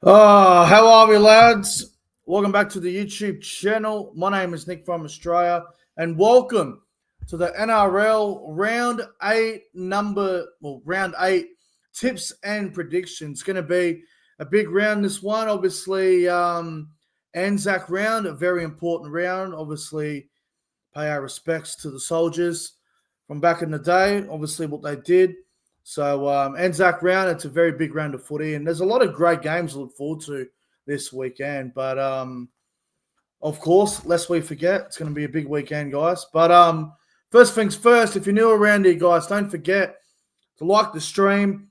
How are we, lads? Welcome back to the YouTube channel. My name is Nick from Australia, and welcome to the NRL Round 8 tips and predictions. It's going to be a big round, this one. Obviously, Anzac round, a very important round. Obviously, pay our respects to the soldiers from back in the day, obviously what they did. So Anzac round, it's a very big round of footy, and there's a lot of great games to look forward to this weekend. But of course, lest we forget, it's going to be a big weekend, guys. But first things first, if you're new around here, guys, don't forget to like the stream,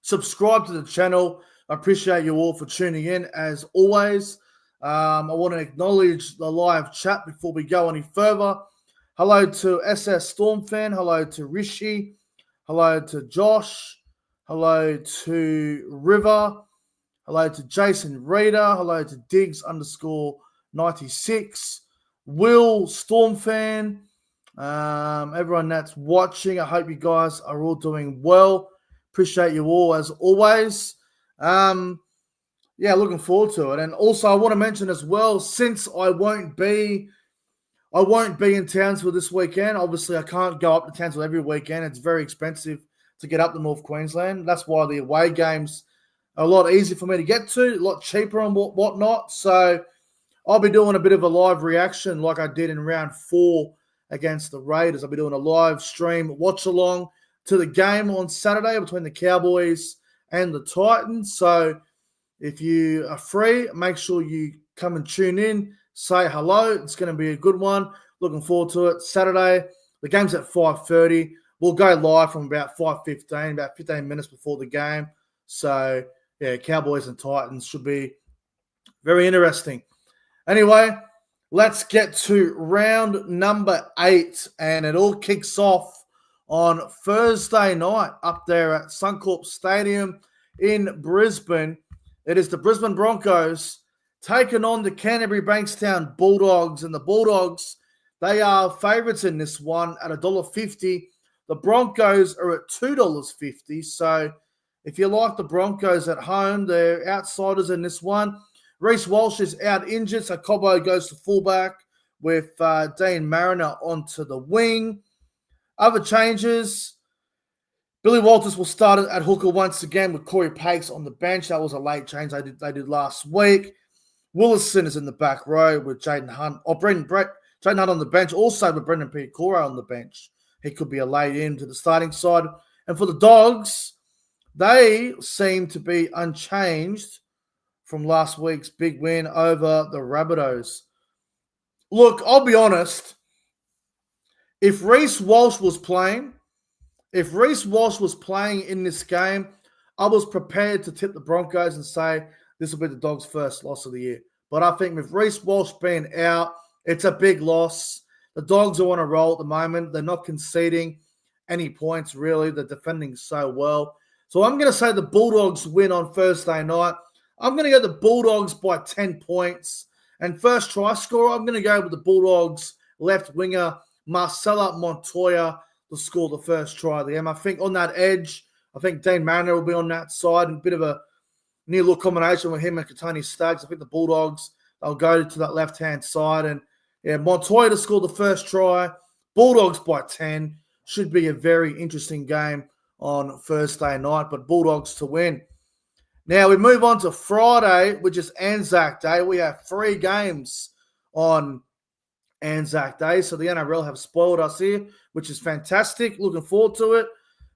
subscribe to the channel. I appreciate you all for tuning in, as always. I want to acknowledge the live chat before we go any further. Hello to SS Storm Fan. Hello to Rishi. Hello to Josh. Hello to River. Hello to Jason Reader. Hello to Diggs_96. Will Stormfan. Everyone that's watching, I hope you guys are all doing well. Appreciate you all as always. Looking forward to it. And also I want to mention as well, since I won't be in Townsville this weekend. Obviously, I can't go up to Townsville every weekend. It's very expensive to get up to North Queensland. That's why the away games are a lot easier for me to get to, a lot cheaper and whatnot. So I'll be doing a bit of a live reaction like I did in round 4 against the Raiders. I'll be doing a live stream watch-along to the game on Saturday between the Cowboys and the Titans. So if you are free, make sure you come and tune in. Say hello. It's going to be a good one. Looking forward to it. Saturday, the game's at 5:30. We'll go live from about 5:15, about 15 minutes before the game. So, yeah, Cowboys and Titans should be very interesting. Anyway, let's get to round number 8, and it all kicks off on Thursday night up there at Suncorp Stadium in Brisbane. It is the Brisbane Broncos taking on the Canterbury Bankstown Bulldogs. And the Bulldogs, they are favourites in this one at $1.50. The Broncos are at $2.50. So if you like the Broncos at home, they're outsiders in this one. Reece Walsh is out injured, so Cobbo goes to fullback with Dean Mariner onto the wing. Other changes, Billy Walters will start at hooker once again with Corey Pakes on the bench. That was a late change they did last week. Willison is in the back row with Jaden Hunt. Jaden Hunt on the bench, also with Brendan Piacora on the bench. He could be a late in to the starting side. And for the Dogs, they seem to be unchanged from last week's big win over the Rabbitos. Look, I'll be honest. If Reece Walsh was playing in this game, I was prepared to tip the Broncos and say this will be the Dogs' first loss of the year. But I think with Reece Walsh being out, it's a big loss. The Dogs are on a roll at the moment. They're not conceding any points, really. They're defending so well. So I'm going to say the Bulldogs win on Thursday night. I'm going to go the Bulldogs by 10 points. And first try scorer, I'm going to go with the Bulldogs left winger, Marcella Montoya, to score the first try of the game. I think on that edge, I think Dean Mariner will be on that side, and a bit of a near-look combination with him and Katoni Staggs. I think the Bulldogs, they'll go to that left-hand side. And, yeah, Montoya to score the first try. Bulldogs by 10. Should be a very interesting game on Thursday night, but Bulldogs to win. Now, we move on to Friday, which is Anzac Day. We have 3 games on Anzac Day, so the NRL have spoiled us here, which is fantastic. Looking forward to it.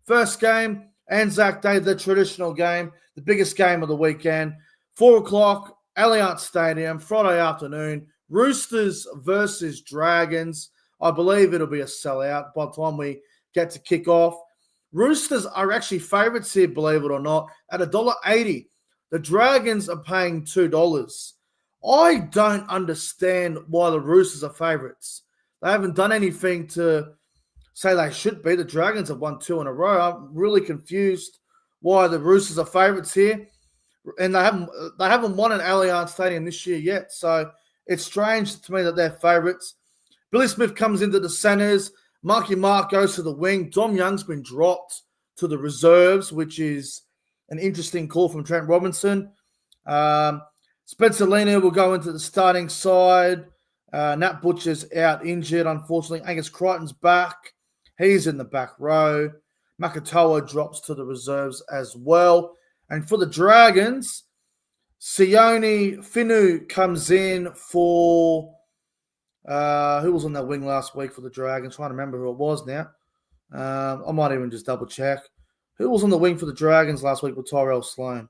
First game, Anzac Day, the traditional game, the biggest game of the weekend. 4 o'clock, Allianz Stadium, Friday afternoon. Roosters versus Dragons. I believe it'll be a sellout by the time we get to kick off. Roosters are actually favourites here, believe it or not, at $1.80. The Dragons are paying $2. I don't understand why the Roosters are favourites. They haven't done anything to say they should be. The Dragons have won 2 in a row. I'm really confused why the Roosters are favourites here. And they haven't won an Allianz Stadium this year yet. So it's strange to me that they're favourites. Billy Smith comes into the centres. Marky Mark goes to the wing. Dom Young's been dropped to the reserves, which is an interesting call from Trent Robinson. Spencer Lena will go into the starting side. Nat Butcher's out injured, unfortunately. Angus Crichton's back. He's in the back row. Makatoa drops to the reserves as well. And for the Dragons, Sione Finu comes in for who was on that wing last week for the Dragons? Trying to remember who it was now. I might even just double check. Who was on the wing for the Dragons last week with Tyrell Sloan?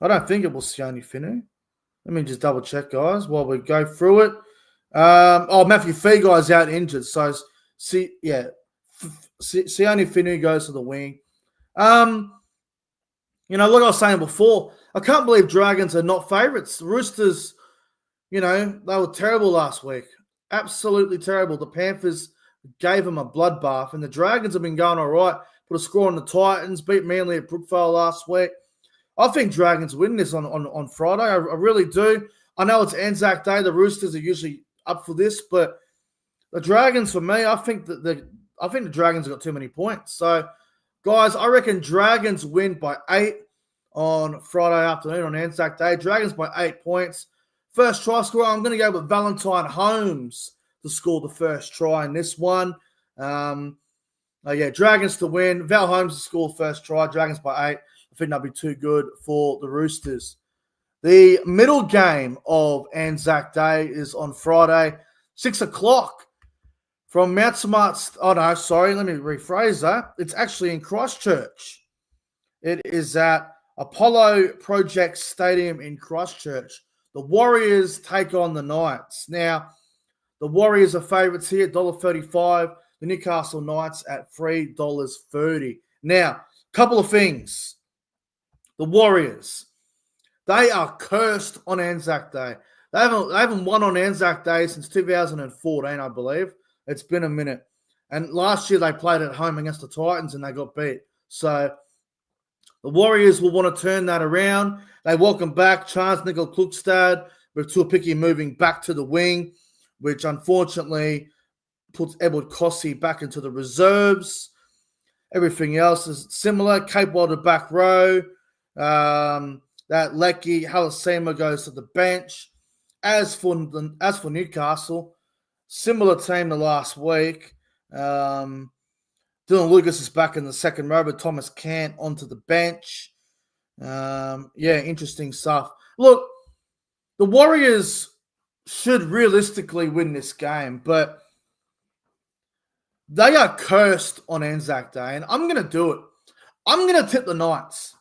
I don't think it was Sione Finu. Let me just double check, guys, while we go through it. Matthew Feagai's out injured. So, Sione Finu goes to the wing. Like I was saying before, I can't believe Dragons are not favourites. The Roosters, they were terrible last week. Absolutely terrible. The Panthers gave them a bloodbath, and the Dragons have been going all right. Put a score on the Titans, beat Manly at Brookvale last week. I think Dragons win this on Friday. I really do. I know it's Anzac Day. The Roosters are usually up for this, but the Dragons, for me, I think the Dragons have got too many points. So, guys, I reckon Dragons win by 8 on Friday afternoon on Anzac Day. Dragons by 8 points. First try scorer, I'm going to go with Valentine Holmes to score the first try in this one. Dragons to win. Val Holmes to score first try. Dragons by 8. I think that'll be too good for the Roosters. The middle game of Anzac Day is on Friday, 6 o'clock from Mount Smart. Oh, no, sorry. Let me rephrase that. It's actually in Christchurch. It is at Apollo Project Stadium in Christchurch. The Warriors take on the Knights. Now, the Warriors are favourites here, $1.35. The Newcastle Knights at $3.30. Now, a couple of things. The Warriors, they are cursed on Anzac Day. They haven't won on Anzac Day since 2014, I believe. It's been a minute. And last year they played at home against the Titans and they got beat. So the Warriors will want to turn that around. They welcome back Charles Nickel Klukstad with Tuapiki moving back to the wing, which unfortunately puts Edward Cossey back into the reserves. Everything else is similar. Cape Wilder back row. That Lecky Halasima goes to the bench. As for Newcastle, similar team to last week. Dylan Lucas is back in the second row, but Thomas Cant onto the bench. Interesting stuff. Look, the Warriors should realistically win this game, but they are cursed on Anzac Day, and I'm going to do it. I'm going to tip the Knights.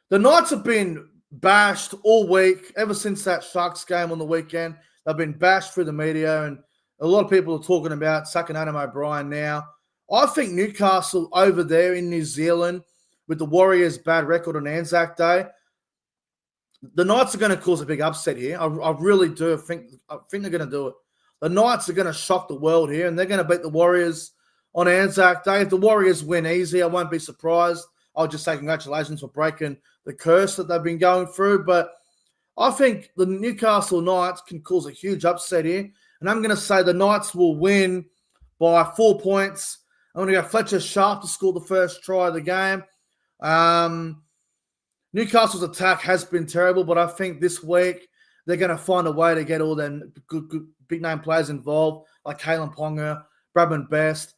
The Knights have been bashed all week, ever since that Sharks game on the weekend. They've been bashed through the media, and a lot of people are talking about sucking Adam O'Brien now. I think Newcastle over there in New Zealand, with the Warriors' bad record on Anzac Day, the Knights are going to cause a big upset here. I really do. I think they're going to do it. The Knights are going to shock the world here, and they're going to beat the Warriors on Anzac Day. If the Warriors win easy, I won't be surprised. I'll just say congratulations for breaking the curse that they've been going through. But I think the Newcastle Knights can cause a huge upset here. And I'm going to say the Knights will win by 4 points. I'm going to go Fletcher Sharp to score the first try of the game. Newcastle's attack has been terrible, but I think this week they're going to find a way to get all them good big-name players involved, like Kalen Ponga, Bradman Best.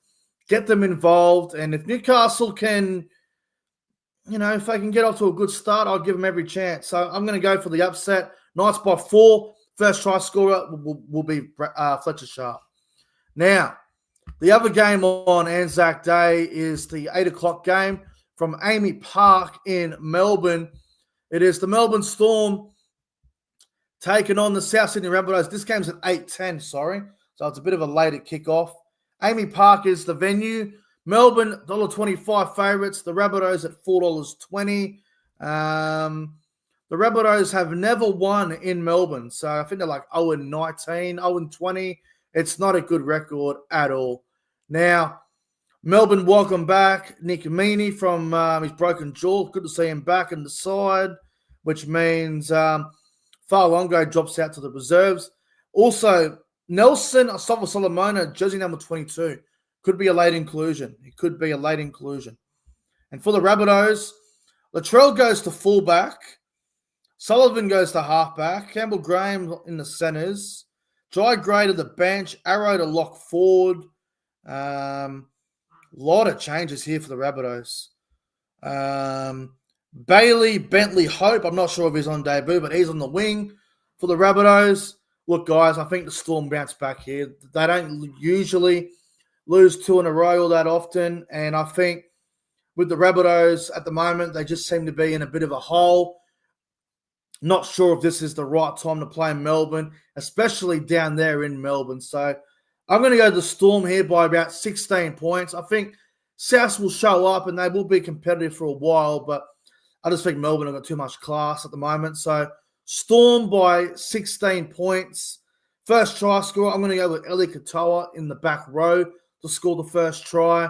Get them involved. And if Newcastle can, if they can get off to a good start, I'll give them every chance. So I'm going to go for the upset. Knights by 4. First try scorer will be Fletcher Sharp. Now, the other game on Anzac Day is the 8 o'clock game from Amy Park in Melbourne. It is the Melbourne Storm taking on the South Sydney Rabbitos. This game's at 8:10, sorry. So it's a bit of a later kickoff. Amy Park is the venue. Melbourne, $1.25 favourites. The Rabbitos at $4.20. The Rabbitos have never won in Melbourne. So I think they're like 0-19, 0-20. It's not a good record at all. Now, Melbourne welcome back Nick Meaney from his broken jaw. Good to see him back in the side, which means Farlongo drops out to the reserves. Also, Nelson Asafa-Solomona, jersey number 22, could be a late inclusion. It could be a late inclusion. And for the Rabbitos, Latrell goes to fullback. Sullivan goes to halfback. Campbell Graham in the centres. Jai Gray to the bench. Arrow to lock forward. Lot of changes here for the Rabbitos. Bailey, Bentley, Hope. I'm not sure if he's on debut, but he's on the wing for the Rabbitos. Look, guys, I think the Storm bounce back here. They don't usually lose 2 in a row all that often, and I think with the Rabbitos at the moment, they just seem to be in a bit of a hole. Not sure if this is the right time to play in Melbourne, especially down there in Melbourne. So I'm going to go to the Storm here by about 16 points. I think South will show up and they will be competitive for a while, but I just think Melbourne have got too much class at the moment. So Storm by 16 points. First try scorer, I'm going to go with Eli Katoa in the back row to score the first try.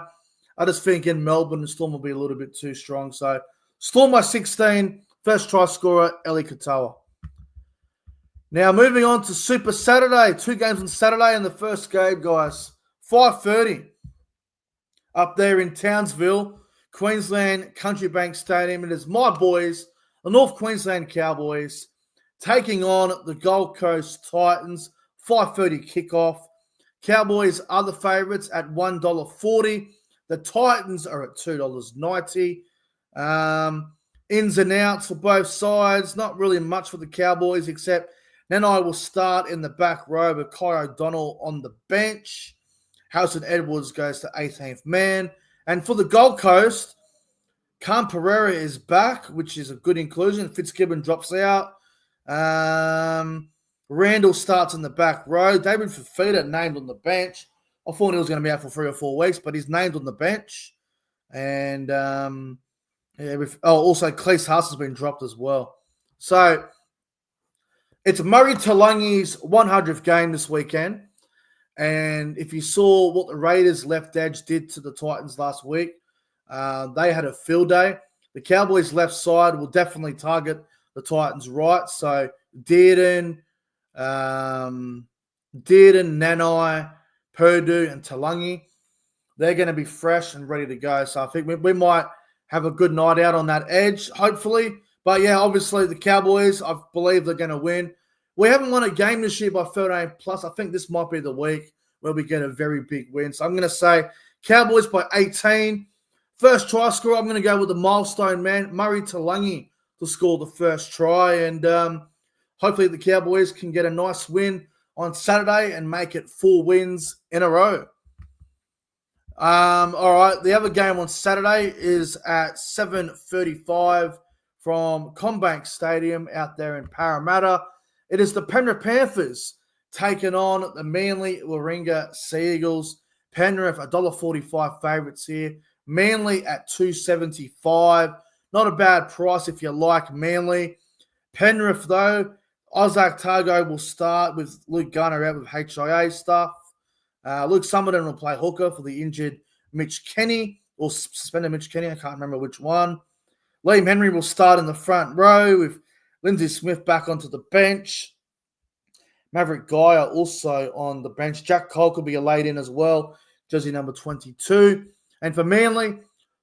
I just think in Melbourne, the Storm will be a little bit too strong. So Storm by 16, first try scorer, Eli Katoa. Now moving on to Super Saturday. 2 games on Saturday, and the first game, guys, 5:30 up there in Townsville, Queensland Country Bank Stadium. It is my boys, the North Queensland Cowboys, taking on the Gold Coast Titans. 5:30 kickoff. Cowboys are the favourites at $1.40. The Titans are at $2.90. Ins and outs for both sides. Not really much for the Cowboys, except then I will start in the back row with Kai O'Donnell on the bench. Harrison Edwards goes to 18th man. And for the Gold Coast, Cam Pereira is back, which is a good inclusion. Fitzgibbon drops out. Randall starts in the back row. David Fafita named on the bench. I thought he was going to be out for 3 or 4 weeks, but he's named on the bench. And also Cleese Haas has been dropped as well. So it's Murray Talangi's 100th game this weekend. And if you saw what the Raiders left edge did to the Titans last week, they had a field day. The Cowboys left side will definitely target the Titans right. So Dearden, Nanai, Purdue, and Talangi, they're going to be fresh and ready to go. So I think we might have a good night out on that edge, hopefully. But yeah, obviously the Cowboys, I believe they're going to win. We haven't won a game this year by 13 plus. I think this might be the week where we get a very big win. So I'm going to say Cowboys by 18. First try scorer, I'm going to go with the milestone man, Murray Talangi, to score the first try. And hopefully the Cowboys can get a nice win on Saturday and make it 4 wins in a row. All right, the other game on Saturday is at 7:35 from CommBank Stadium out there in Parramatta. It is the Penrith Panthers taking on the Manly Warringah Seagulls. Penrith, $1.45 favourites here. Manly at $2.75. Not a bad price if you like Manly. Penrith, though, Isaac Targo will start with Luke Garner out with HIA stuff. Luke Summerton will play hooker for the injured Mitch Kenny, or suspended Mitch Kenny. I can't remember which one. Liam Henry will start in the front row with Lindsay Smith back onto the bench. Maverick Guy are also on the bench. Jack Cole could be a laid in as well, jersey number 22. And for Manly,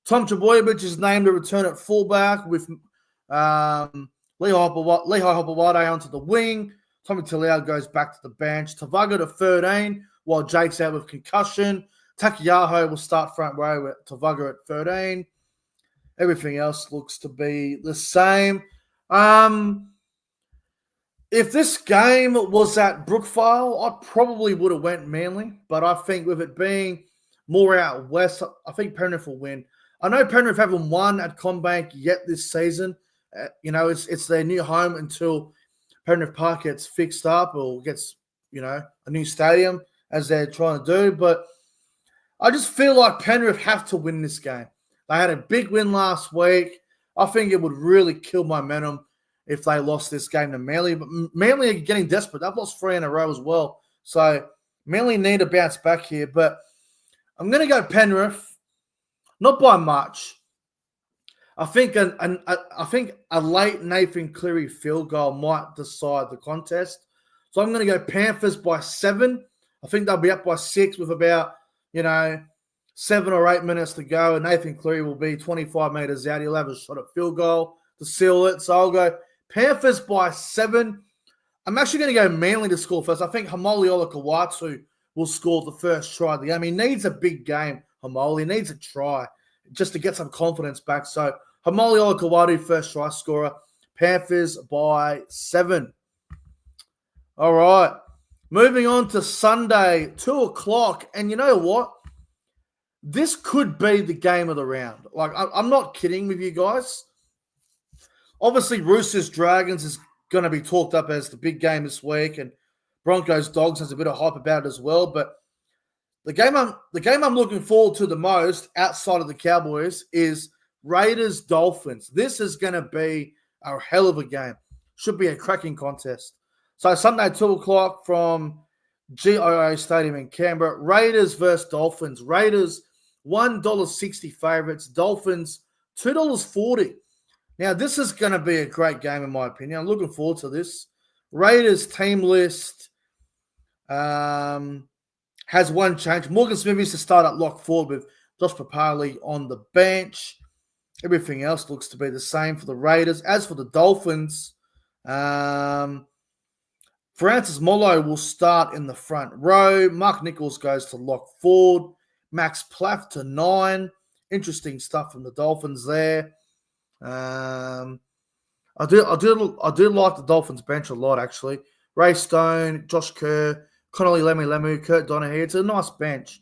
Tom Trbojevic is named to return at fullback with Lehigh Hopewade onto the wing. Tommy Talau goes back to the bench. Tavaga to 13 while Jake's out with concussion. Takiyaho will start front row with Tavaga at 13. Everything else looks to be the same. If this game was at Brookvale, I probably would have went Manly, but I think with it being more out west, I think Penrith will win. I know Penrith haven't won at CommBank yet this season. It's their new home until Penrith Park gets fixed up or gets, a new stadium as they're trying to do. But I just feel like Penrith have to win this game. They had a big win last week. I think it would really kill momentum if they lost this game to Manly. But Manly are getting desperate. They've lost 3 in a row as well. So Manly need to bounce back here. But I'm going to go Penrith, not by much. I think a late Nathan Cleary field goal might decide the contest. So I'm going to go Panthers by 7. I think they'll be up by 6 with about, 7 or 8 minutes to go. And Nathan Cleary will be 25 metres out. He'll have a shot at field goal to seal it. So I'll go Panthers by 7. I'm actually going to go Manly to score first. I think Hamoli Olakawatu will score the first try of the game. He needs a big game, Hamoli. He needs a try just to get some confidence back. So Hamoli Olakawatu, first try scorer. Panthers by 7. All right. Moving on to Sunday, 2 o'clock. And you know what? This could be the game of the round. Like, I'm not kidding with you guys. Obviously, Roosters Dragons is going to be talked up as the big game this week, and Broncos Dogs has a bit of hype about it as well. But the game I'm looking forward to the most outside of the Cowboys is Raiders Dolphins. This is going to be a hell of a game. Should be a cracking contest. So Sunday, 2 o'clock from GIO Stadium in Canberra. Raiders versus Dolphins. Raiders $1.60 favourites. Dolphins $2.40. Now, this is going to be a great game in my opinion. I'm looking forward to this. Raiders team list has one change. Morgan Smith is to start at lock forward with Josh Papali on the bench. Everything else looks to be the same for the Raiders. As for the Dolphins, Francis Molo will start in the front row. Mark Nichols goes to lock forward. Max Plaff to 9. Interesting stuff from the Dolphins there. I do like the Dolphins bench a lot, actually. Ray Stone, Josh Kerr, Connolly Lemu, Kurt Donaghy. It's a nice bench.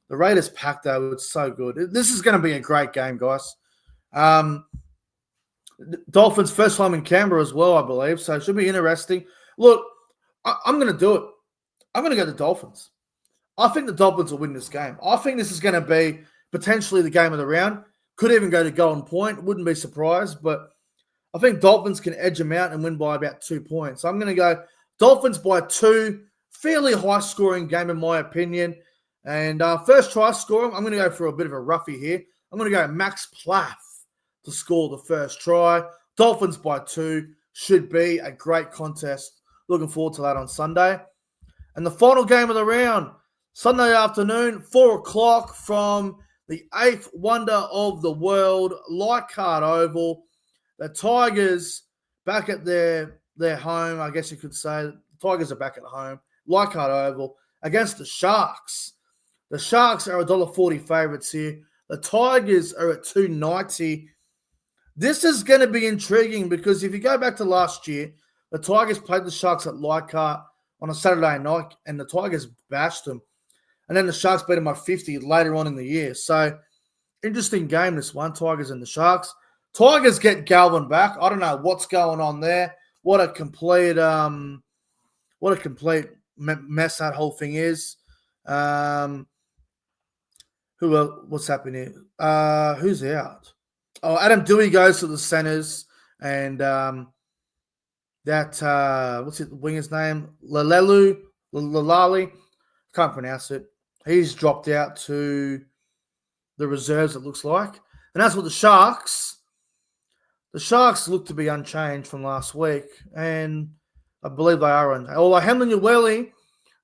The Raiders pack, though, it's so good. This is going to be a great game, guys. Dolphins first time in Canberra as well, I believe. So it should be interesting. Look, I'm going to do it. I'm going to go to the Dolphins. I think the Dolphins will win this game. I think this is going to be potentially the game of the round. Could even go to Golden Point. Wouldn't be surprised. But I think Dolphins can edge them out and win by about 2 points. So I'm going to go Dolphins by 2. Fairly high-scoring game in my opinion. And first try scoring, I'm going to go for a bit of a roughie here. I'm going to go Max Plaff to score the first try. Dolphins by 2. Should be a great contest. Looking forward to that on Sunday. And the final game of the round, Sunday afternoon, 4 o'clock from the 8th wonder of the world, Leichhardt Oval. The Tigers back at their home, I guess you could say. The Tigers are back at home. Leichhardt Oval against the Sharks. The Sharks are $1.40 favourites here. The Tigers are at $2.90. This is going to be intriguing because if you go back to last year, the Tigers played the Sharks at Leichhardt on a Saturday night, and the Tigers bashed them. And then the Sharks beat them by 50 later on in the year. So, interesting game, this one, Tigers and the Sharks. Tigers get Galvin back. I don't know what's going on there. What a complete mess that whole thing is. What's happening here? Who's out? Oh, Adam Dewey goes to the centers, and what's the winger's name? Lalali. Can't pronounce it. He's dropped out to the reserves, it looks like. And as for the Sharks look to be unchanged from last week, and I believe they are unchanged. Although Hamlin Uweli,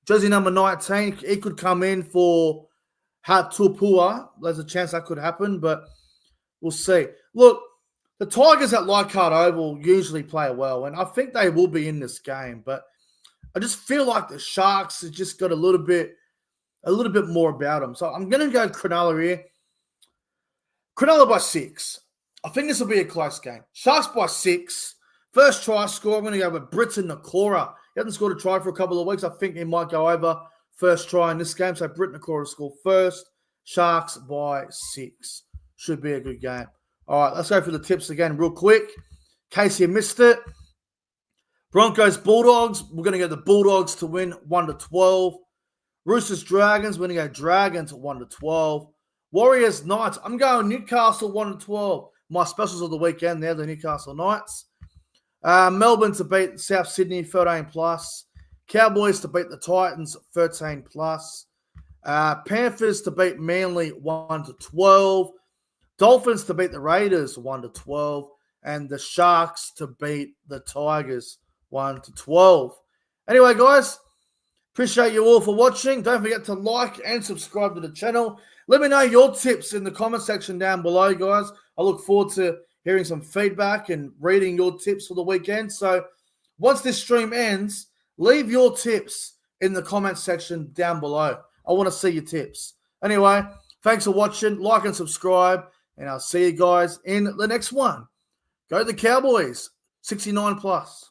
jersey number 19, he could come in for Hatupua. There's a chance that could happen, but we'll see. Look, the Tigers at Leichhardt Oval usually play well, and I think they will be in this game, but I just feel like the Sharks have just got a little bit more about them. So I'm going to go Cronulla here. Cronulla by 6. I think this will be a close game. Sharks by 6. First try score, I'm going to go with Britton Nakora. He hasn't scored a try for a couple of weeks. I think he might go over first try in this game. So Britton Nakora to score first. Sharks by 6. Should be a good game. All right, let's go for the tips again real quick. In case you missed it. Broncos, Bulldogs. We're going to go the Bulldogs to win 1-12. Roosters, Dragons. We're going to go Dragons 1-12. Warriors, Knights. I'm going Newcastle 1-12. My specials of the weekend, they're the Newcastle Knights. Melbourne to beat South Sydney 13+. Cowboys to beat the Titans 13+. Panthers to beat Manly 1-12. Dolphins to beat the Raiders 1-12. And the Sharks to beat the Tigers 1-12. Anyway, guys, appreciate you all for watching. Don't forget to like and subscribe to the channel. Let me know your tips in the comment section down below, guys. I look forward to hearing some feedback and reading your tips for the weekend. So once this stream ends, leave your tips in the comment section down below. I want to see your tips. Anyway, thanks for watching. Like and subscribe, and I'll see you guys in the next one. Go the Cowboys, 69+.